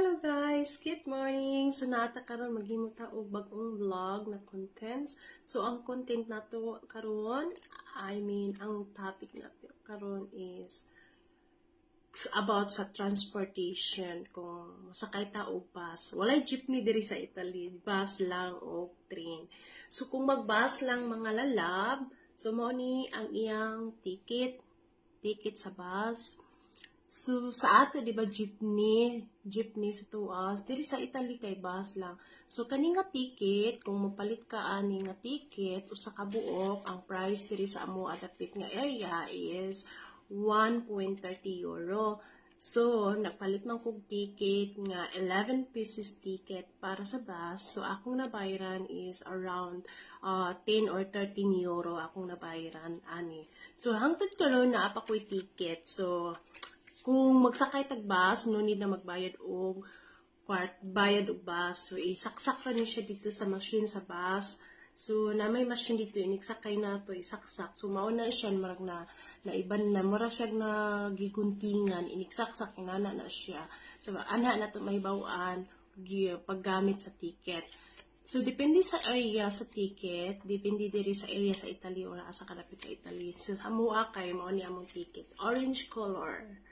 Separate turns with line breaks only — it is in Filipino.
Hello guys, good morning. So nata karon maghimo ta og bag-ong vlog na contents. So ang content nato karon, ang topic nato karon is about sa transportation. Kung sakay ta og bus, walay jeepney diri sa Italy, bus lang o train. So kung mag-bus lang mga lalab, so mao ni ang iyang ticket sa bus. So, sa ato, di ba, jeepney sa tuas, diri sa Italy kay bus lang. So, kani nga ticket, kung mapalit ka ani nga ticket, usa ka buok, ang price diri sa amo adapted nga area is 1.30 euro. So, nagpalit man kog ticket nga 11 pieces ticket para sa bus. So, akong nabayaran is around 10 or 13 euro akong nabayaran ani. So, hangtod karon na apa ko'y ticket. So, kung magsakay tag bus, no need na magbayad og bayad og bus. So, isaksak ra niyo siya dito sa machine sa bus. So, na may machine dito, iniksakay na to isaksak. So, mauna siya, marag na iban na, mura siya na giguntingan, iniksaksak, na siya. So, ana na to may bawaan, paggamit sa ticket. So, depende sa area sa ticket, depende diri sa area sa Italy o asa kalapit sa Italy. So, sa mua kay, mao ni among ticket. Orange color.